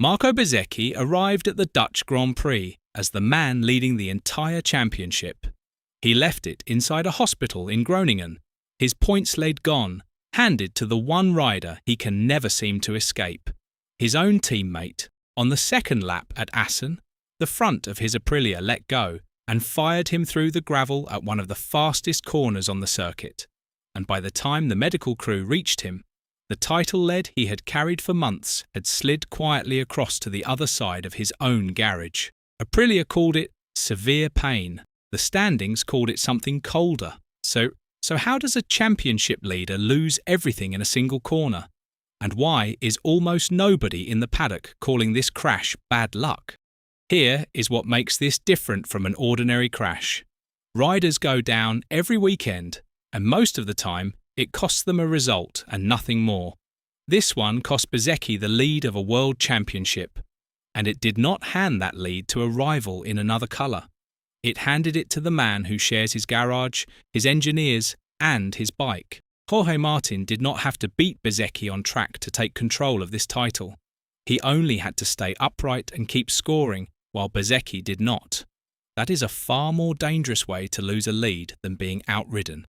Marco Bezzecchi arrived at the Dutch Grand Prix as the man leading the entire championship. He left it inside a hospital in Groningen, his points lead gone, handed to the one rider he can never seem to escape, his own teammate. On the second lap at Assen, the front of his Aprilia let go and fired him through the gravel at one of the fastest corners on the circuit. And by the time the medical crew reached him, the title lead he had carried for months had slid quietly across to the other side of his own garage. Aprilia called it severe pain. The standings called it something colder. So how does a championship leader lose everything in a single corner? And why is almost nobody in the paddock calling this crash bad luck? Here is what makes this different from an ordinary crash. Riders go down every weekend, and most of the time it costs them a result and nothing more. This one cost Bezzecchi the lead of a world championship, and it did not hand that lead to a rival in another colour. It handed it to the man who shares his garage, his engineers, and his bike. Jorge Martin did not have to beat Bezzecchi on track to take control of this title. He only had to stay upright and keep scoring, while Bezzecchi did not. That is a far more dangerous way to lose a lead than being outridden.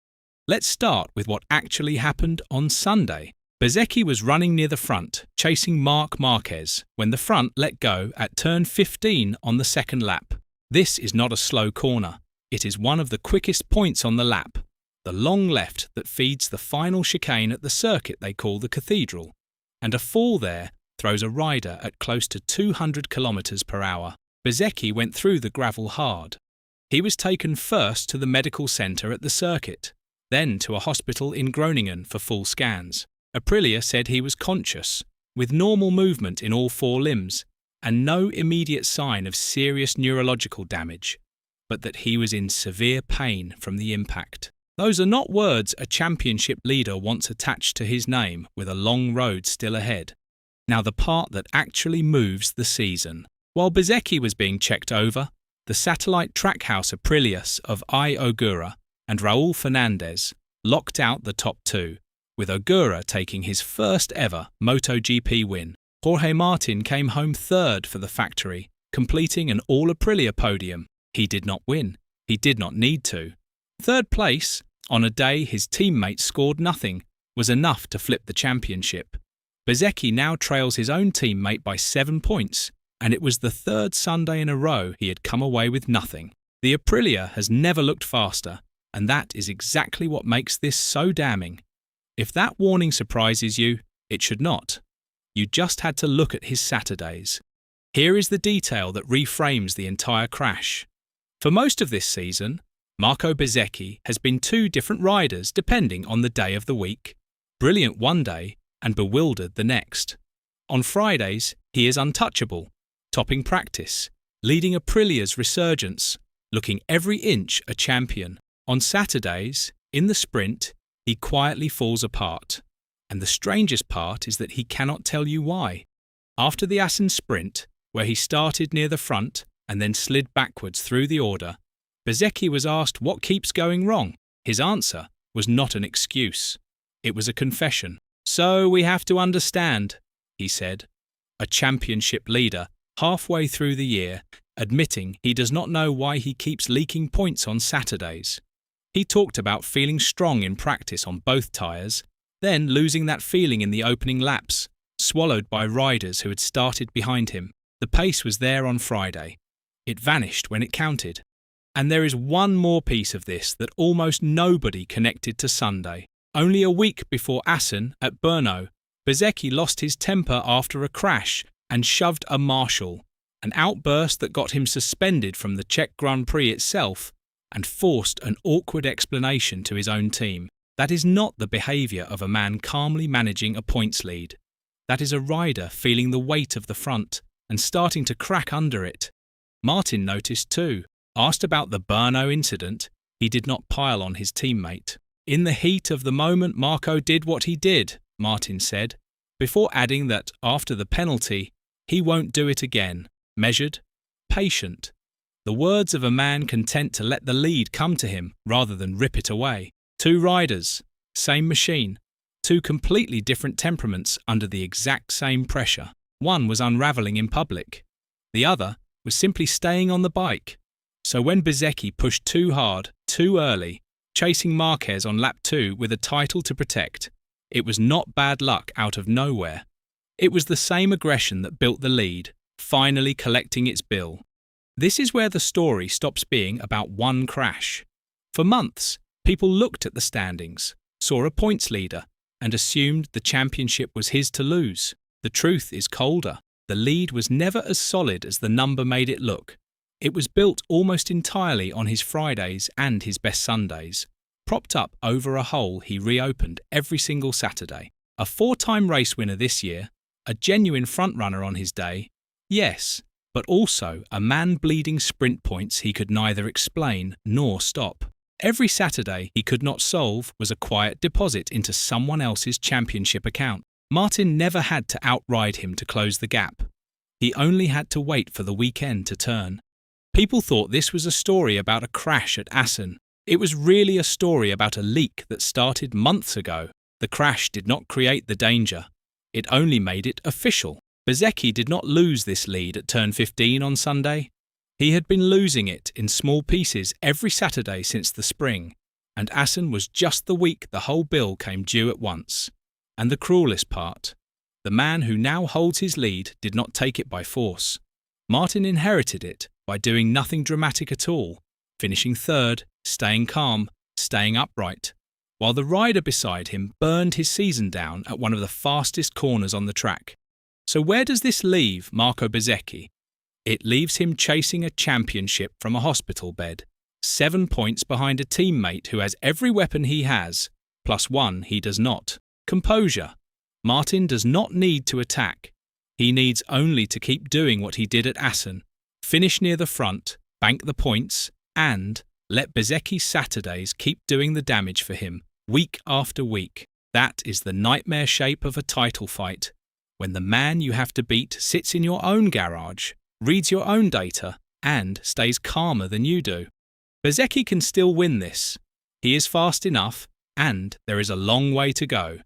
Let's start with what actually happened on Sunday. Bezzecchi was running near the front, chasing Marc Marquez, when the front let go at turn 15 on the second lap. This is not a slow corner. It is one of the quickest points on the lap, the long left that feeds the final chicane at the circuit they call the Cathedral, and a fall there throws a rider at close to 200 km/h. Bezzecchi went through the gravel hard. He was taken first to the medical centre at the circuit, then to a hospital in Groningen for full scans. Aprilia said he was conscious, with normal movement in all four limbs, and no immediate sign of serious neurological damage, but that he was in severe pain from the impact. Those are not words a championship leader wants attached to his name with a long road still ahead. Now the part that actually moves the season. While Bezzecchi was being checked over, the satellite trackhouse Aprilias of I. Ogura and Raul Fernandez locked out the top two, with Ogura taking his first ever MotoGP win. Jorge Martin came home third for the factory, completing an all-Aprilia podium. He did not win. He did not need to. Third place, on a day his teammates scored nothing, was enough to flip the championship. Bezzecchi now trails his own teammate by 7 points, and it was the third Sunday in a row he had come away with nothing. The Aprilia has never looked faster, and that is exactly what makes this so damning. If that warning surprises you, it should not. You just had to look at his Saturdays. Here is the detail that reframes the entire crash. For most of this season, Marco Bezzecchi has been two different riders depending on the day of the week. Brilliant one day and bewildered the next. On Fridays, he is untouchable, topping practice, leading Aprilia's resurgence, looking every inch a champion. On Saturdays, in the sprint, he quietly falls apart. And the strangest part is that he cannot tell you why. After the Assen sprint, where he started near the front and then slid backwards through the order, Bezzecchi was asked what keeps going wrong. His answer was not an excuse. It was a confession. "So we have to understand," he said. A championship leader, halfway through the year, admitting he does not know why he keeps leaking points on Saturdays. He talked about feeling strong in practice on both tyres, then losing that feeling in the opening laps, swallowed by riders who had started behind him. The pace was there on Friday. It vanished when it counted. And there is one more piece of this that almost nobody connected to Sunday. Only a week before Assen at Brno, Bezzecchi lost his temper after a crash and shoved a marshal, an outburst that got him suspended from the Czech Grand Prix itself and forced an awkward explanation to his own team. That is not the behaviour of a man calmly managing a points lead. That is a rider feeling the weight of the front and starting to crack under it. Martin noticed too. Asked about the Brno incident, he did not pile on his teammate. "In the heat of the moment, Marco did what he did," Martin said, before adding that after the penalty, he won't do it again. Measured, patient. The words of a man content to let the lead come to him rather than rip it away. Two riders, same machine, two completely different temperaments under the exact same pressure. One was unravelling in public. The other was simply staying on the bike. So when Bezzecchi pushed too hard, too early, chasing Marquez on lap 2 with a title to protect, it was not bad luck out of nowhere. It was the same aggression that built the lead, finally collecting its bill. This is where the story stops being about one crash. For months, people looked at the standings, saw a points leader, and assumed the championship was his to lose. The truth is colder. The lead was never as solid as the number made it look. It was built almost entirely on his Fridays and his best Sundays, propped up over a hole he reopened every single Saturday. A 4-time race winner this year, a genuine frontrunner on his day, yes, but also a man bleeding sprint points he could neither explain nor stop. Every Saturday he could not solve was a quiet deposit into someone else's championship account. Martin never had to outride him to close the gap. He only had to wait for the weekend to turn. People thought this was a story about a crash at Assen. It was really a story about a leak that started months ago. The crash did not create the danger. It only made it official. Bezzecchi did not lose this lead at turn 15 on Sunday. He had been losing it in small pieces every Saturday since the spring, and Assen was just the week the whole bill came due at once. And the cruelest part, the man who now holds his lead did not take it by force. Martin inherited it by doing nothing dramatic at all, finishing third, staying calm, staying upright, while the rider beside him burned his season down at one of the fastest corners on the track. So where does this leave Marco Bezzecchi? It leaves him chasing a championship from a hospital bed, 7 points behind a teammate who has every weapon he has, plus one he does not. Composure. Martin does not need to attack. He needs only to keep doing what he did at Assen, finish near the front, bank the points, and let Bezzecchi's Saturdays keep doing the damage for him, week after week. That is the nightmare shape of a title fight, when the man you have to beat sits in your own garage, reads your own data, and stays calmer than you do. Bezzecchi can still win this. He is fast enough, and there is a long way to go.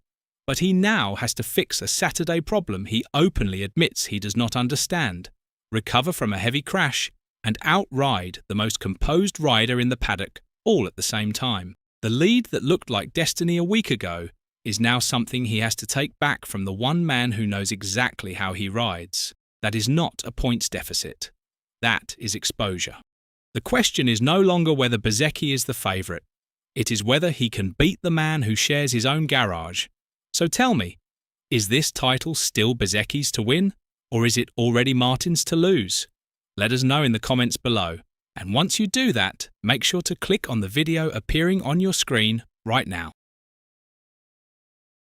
But he now has to fix a Saturday problem he openly admits he does not understand, recover from a heavy crash, and outride the most composed rider in the paddock all at the same time. The lead that looked like destiny a week ago is now something he has to take back from the one man who knows exactly how he rides. That is not a points deficit. That is exposure. The question is no longer whether Bezzecchi is the favourite. It is whether he can beat the man who shares his own garage. So tell me, is this title still Bezzecchi's to win, or is it already Martin's to lose? Let us know in the comments below. And once you do that, make sure to click on the video appearing on your screen right now.